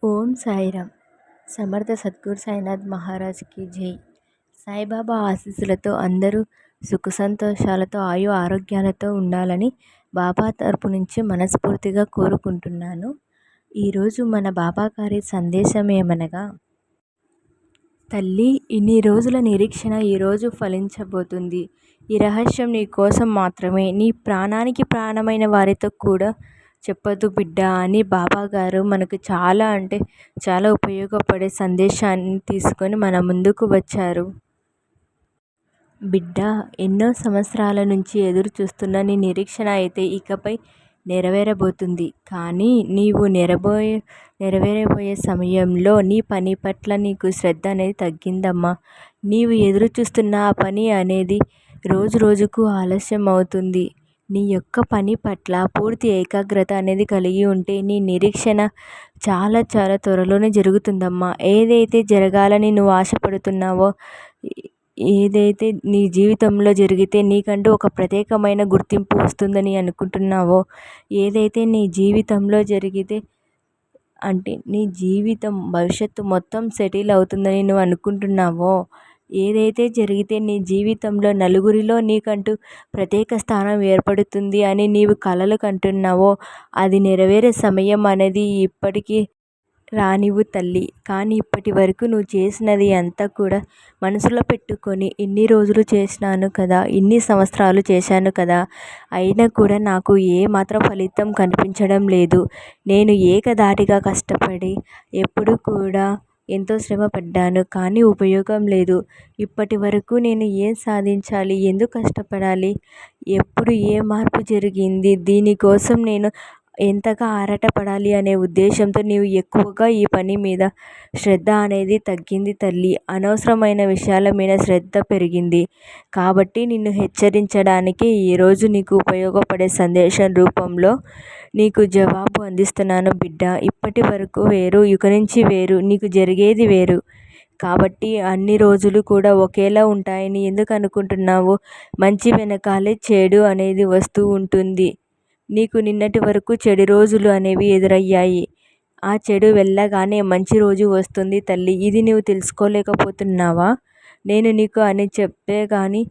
ఓం సాయిరామ్. సమర్థ సద్గురు సాయినాథ్ మహారాజ్కి జై. సాయిబాబా ఆశీస్సులతో అందరూ సుఖ సంతోషాలతో ఆయు ఆరోగ్యాలతో ఉండాలని బాబా తరపు నుంచి మనస్ఫూర్తిగా కోరుకుంటున్నాను. ఈరోజు మన బాబా గారి సందేశం ఏమనగా, తల్లి, ఇన్ని రోజుల నిరీక్షణ ఈరోజు ఫలించబోతుంది. ఈ రహస్యం నీ కోసం మాత్రమే, నీ ప్రాణానికి ప్రాణమైన వారితో కూడా చెప్పదు బిడ్డ అని బాబాగారు మనకు చాలా ఉపయోగపడే సందేశాన్ని తీసుకొని మన ముందుకు వచ్చారు. బిడ్డ, ఎన్నో సంవత్సరాల నుంచి ఎదురు చూస్తున్న నీ నిరీక్షణ అయితే ఇకపై నెరవేరబోతుంది. కానీ నీవు నెరవేరబోయే సమయంలో నీ పని పట్ల నీకు శ్రద్ధ అనేది తగ్గిందమ్మా. నీవు ఎదురు చూస్తున్న ఆ పని అనేది రోజు రోజుకు ఆలస్యం అవుతుంది. నీ యొక్క పని పట్ల పూర్తి ఏకాగ్రత అనేది కలిగి ఉంటే నీ నిరీక్షణ చాలా త్వరలోనే జరుగుతుందమ్మా. ఏదైతే జరగాలని నువ్వు ఆశపడుతున్నావో, ఏదైతే నీ జీవితంలో జరిగితే నీకంటూ ఒక ప్రత్యేకమైన గుర్తింపు వస్తుందని అనుకుంటున్నావో, ఏదైతే నీ జీవితంలో జరిగితే అంటే నీ జీవితం భవిష్యత్తు మొత్తం సెటిల్ అవుతుందని నువ్వు అనుకుంటున్నావో, ఏదైతే జరిగితే నీ జీవితంలో నలుగురిలో నీకంటూ ప్రత్యేక స్థానం ఏర్పడుతుంది అని నీవు కలలు కంటున్నావో, అది నెరవేరే సమయం అనేది ఇప్పటికీ రానివ్వు తల్లి. కానీ ఇప్పటి వరకు నువ్వు చేసినది అంతా కూడా మనసులో పెట్టుకొని, ఇన్ని రోజులు చేసినాను కదా, ఇన్ని సంవత్సరాలు చేశాను కదా, అయినా కూడా నాకు ఏ మాత్రం ఫలితం కనిపించడం లేదు. నేను ఏకధాటిగా కష్టపడి ఎప్పుడు కూడా ఎంతో శ్రమ పడ్డాను, కానీ ఉపయోగం లేదు. ఇప్పటి వరకు నేను ఏం సాధించాలి, ఎందుకు కష్టపడాలి, ఎప్పుడు ఏ మార్పు జరిగింది, దీనికోసం నేను ఎంతగా ఆరాటపడాలి అనే ఉద్దేశంతో నీవు ఎక్కువగా ఈ పని మీద శ్రద్ధ అనేది తగ్గింది తల్లి. అనవసరమైన విషయాల మీద శ్రద్ధ పెరిగింది. కాబట్టి నిన్ను హెచ్చరించడానికి ఈరోజు నీకు ఉపయోగపడే సందేశం రూపంలో నీకు జవాబు అందిస్తున్నాను బిడ్డ. ఇప్పటి వరకు వేరు, ఇక నుంచి వేరు, నీకు జరిగేది వేరు. కాబట్టి అన్ని రోజులు కూడా ఒకేలా ఉంటాయని ఎందుకు అనుకుంటున్నావు? మంచి వెనకాలే చెడు అనేది వస్తూ ఉంటుంది. నీకు నిన్నటి వరకు చెడు రోజులు అనేవి ఎదురయ్యాయి. ఆ చెడు వెళ్ళగానే మంచి రోజు వస్తుంది తల్లి. ఇది నువ్వు తెలుసుకోలేకపోతున్నావా? నేను నీకు అని చెప్పే కానీ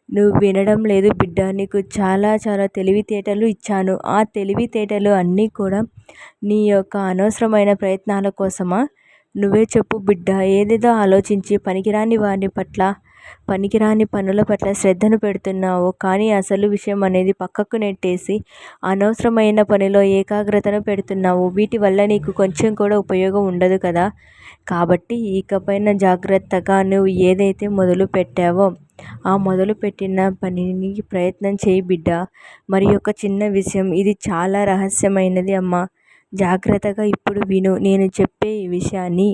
నువ్వు వినడం లేదు బిడ్డ. నీకు చాలా తెలివితేటలు ఇచ్చాను. ఆ తెలివితేటలు అన్నీ కూడా నీ యొక్క అనవసరమైన ప్రయత్నాల కోసమా? నువ్వే చెప్పు బిడ్డ. ఏదేదో ఆలోచించి పనికిరాని పనుల పట్ల శ్రద్ధను పెడుతున్నావు. కానీ అసలు విషయం అనేది పక్కకు నెట్టేసి అనవసరమైన పనిలో ఏకాగ్రతను పెడుతున్నావు. వీటి వల్ల నీకు కొంచెం కూడా ఉపయోగం ఉండదు కదా. కాబట్టి ఇకపైన జాగ్రత్తగా నువ్వు ఏదైతే మొదలు పెట్టావో ఆ మొదలుపెట్టిన పనిని ప్రయత్నం చేయి బిడ్డ. మరి ఒక చిన్న విషయం, ఇది చాలా రహస్యమైనది అమ్మా. జాగ్రత్తగా ఇప్పుడు విను. నేను చెప్పే ఈ విషయాన్ని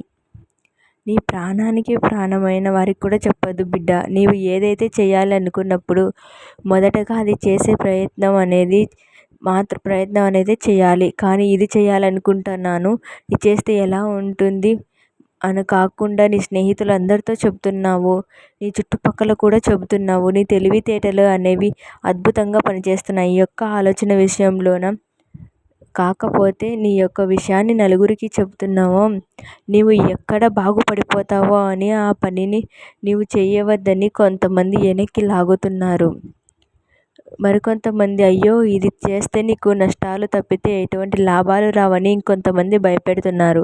నీ ప్రాణానికి ప్రాణమైన వారికి కూడా చెప్పొద్దు బిడ్డ. నీవు ఏదైతే చేయాలనుకున్నప్పుడు మొదటగా అది చేసే ప్రయత్నం అనేది చేయాలి. కానీ ఇది చేయాలనుకుంటున్నాను, ఇది చేస్తే ఎలా ఉంటుంది అని కాకుండా నీ స్నేహితులు అందరితో చెబుతున్నావు, నీ చుట్టుపక్కల కూడా చెబుతున్నావు. నీ తెలివితేటలు అనేవి అద్భుతంగా పనిచేస్తున్నాయి ఈ యొక్క ఆలోచన విషయంలోన. కాకపోతే నీ యొక్క విషయాన్ని నలుగురికి చెబుతున్నావో, నీవు ఎక్కడ బాగుపడిపోతావో అని ఆ పనిని నీవు చేయవద్దని కొంతమంది వెనక్కి లాగుతున్నారు. మరికొంతమంది అయ్యో ఇది చేస్తే నీకు నష్టాలు తప్పితే ఎటువంటి లాభాలు రావని ఇంకొంతమంది భయపెడుతున్నారు.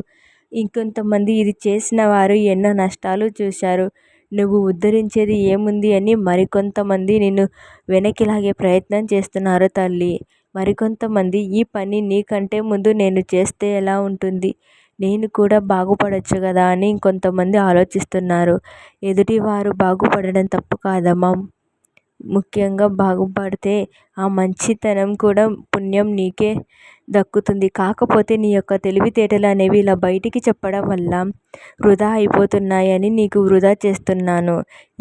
ఇంకొంతమంది ఇది చేసిన వారు ఎన్నో నష్టాలు చూశారు, నువ్వు ఉద్ధరించేది ఏముంది అని మరికొంతమంది నిన్ను వెనక్కి లాగే ప్రయత్నం చేస్తున్నారు తల్లి. మరికొంతమంది ఈ పని నీకంటే ముందు నేను చేస్తే ఎలా ఉంటుంది, నేను కూడా బాగుపడొచ్చు కదా అని ఇంకొంతమంది ఆలోచిస్తున్నారు. ఎదుటివారు బాగుపడడం తప్పు కాదమ్మా. ముఖ్యంగా బాగుపడితే ఆ మంచితనం కూడా పుణ్యం నీకే దక్కుతుంది. కాకపోతే నీ యొక్క తెలివితేటలు అనేవి ఇలా బయటికి చెప్పడం వల్ల వృధా అయిపోతున్నాయని నీకు వృధా చేస్తున్నాను.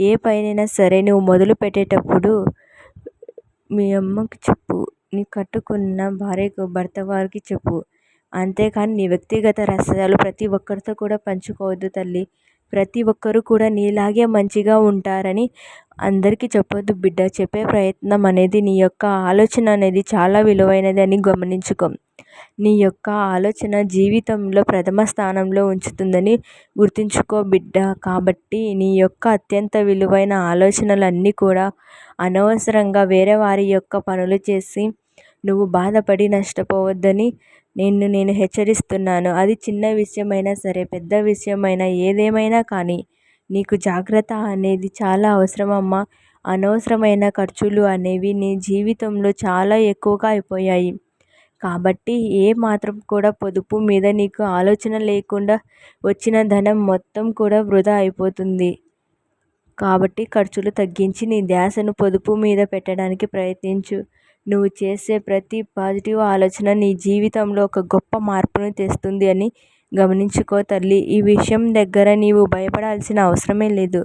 ఏ పనైనా సరే నువ్వు మొదలు పెట్టేటప్పుడు మీ అమ్మకి చెప్పు, నీ కట్టుకున్న భార్యకు భర్త వారికి చెప్పు. అంతేకాని నీ వ్యక్తిగత రహస్యాలు ప్రతి ఒక్కరితో కూడా పంచుకోవద్దు తల్లి. ప్రతి ఒక్కరు కూడా నీలాగే మంచిగా ఉంటారని అందరికీ చెప్పొద్దు బిడ్డ. చెప్పే ప్రయత్నం అనేది నీ యొక్క ఆలోచన అనేది చాలా విలువైనది అని గమనించుకో. నీ యొక్క ఆలోచన జీవితంలో ప్రథమ స్థానంలో ఉంచుతుందని గుర్తుంచుకో బిడ్డ. కాబట్టి నీ యొక్క అత్యంత విలువైన ఆలోచనలన్నీ కూడా అనవసరంగా వేరే వారి యొక్క పనులు చేసి నువ్వు బాధపడి నష్టపోవద్దని నేను హెచ్చరిస్తున్నాను. అది చిన్న విషయమైనా సరే, పెద్ద విషయమైనా, ఏదేమైనా కానీ నీకు జాగ్రత్త అనేది చాలా అవసరమమ్మా. అనవసరమైన ఖర్చులు అనేవి నీ జీవితంలో చాలా ఎక్కువగా అయిపోయాయి. కాబట్టి ఏ మాత్రం కూడా పొదుపు మీద నీకు ఆలోచన లేకుండా వచ్చిన ధనం మొత్తం కూడా వృధా అయిపోతుంది. కాబట్టి ఖర్చులు తగ్గించి నీ ధ్యాసను పొదుపు మీద పెట్టడానికి ప్రయత్నించు. నువ్వు చేసే ప్రతి పాజిటివ్ ఆలోచన నీ జీవితంలో ఒక గొప్ప మార్పును తెస్తుంది అని గమనించుకో తల్లి. ఈ విషయం దగ్గర నీవు భయపడాల్సిన అవసరమే లేదు.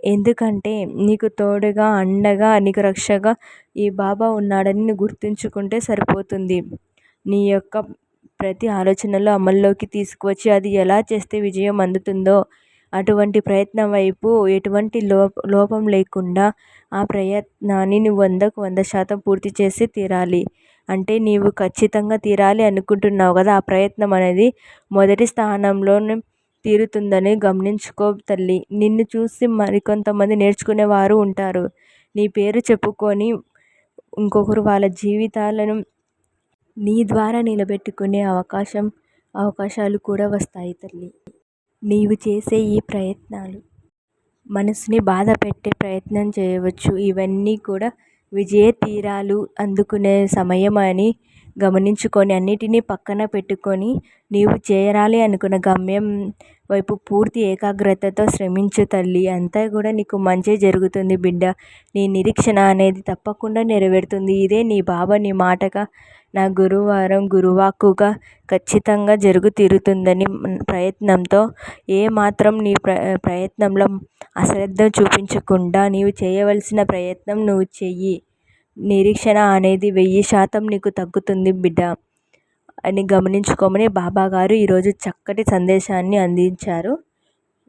ఎందుకంటే నీకు తోడుగా, అండగా, నీకు రక్షగా ఈ బాబా ఉన్నాడని నువ్వు గుర్తుంచుకుంటే సరిపోతుంది. నీ యొక్క ప్రతి ఆలోచనలు అమల్లోకి తీసుకువచ్చి అది ఎలా చేస్తే విజయం అందుతుందో అటువంటి ప్రయత్నం వైపు ఎటువంటి లోపం లేకుండా ఆ ప్రయత్నాన్ని నువ్వు 100% పూర్తి చేసి తీరాలి. అంటే నీవు ఖచ్చితంగా తీరాలి అనుకుంటున్నావు కదా, ఆ ప్రయత్నం అనేది మొదటి స్థానంలోనే తీరుతుందని గమనించుకో తల్లి. నిన్ను చూసి మరికొంతమంది నేర్చుకునేవారు ఉంటారు. నీ పేరు చెప్పుకొని ఇంకొకరు వాళ్ళ జీవితాలను నీ ద్వారా నిలబెట్టుకునే అవకాశాలు కూడా వస్తాయి తల్లి. నీవు చేసే ఈ ప్రయత్నాలు మనసుని బాధ పెట్టే ప్రయత్నం చేయవచ్చు. ఇవన్నీ కూడా విజయ తీరాలు అందుకునే సమయం అని గమనించుకొని అన్నిటినీ పక్కన పెట్టుకొని నీవు చేరాలి అనుకున్న గమ్యం వైపు పూర్తి ఏకాగ్రతతో శ్రమించు తల్లి. అంతా కూడా నీకు మంచి జరుగుతుంది బిడ్డ. నీ నిరీక్షణ అనేది తప్పకుండా నెరవేరుతుంది. ఇదే నీ బాబా నీ మాటగా, నా గురువారం గురువాక్కుగా ఖచ్చితంగా తీరుతుందని ప్రయత్నంతో ఏమాత్రం నీ ప్రయత్నంలో అశ్రద్ధ చూపించకుండా నీవు చేయవలసిన ప్రయత్నం నువ్వు చెయ్యి. నిరీక్షణ అనేది 1000% నీకు తగ్గుతుంది బిడ్డ అని గమనించుకోమని బాబాగారు ఈరోజు చక్కటి సందేశాన్ని అందించారు.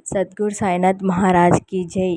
సద్గురు సాయినాథ్ మహారాజ్కి జై.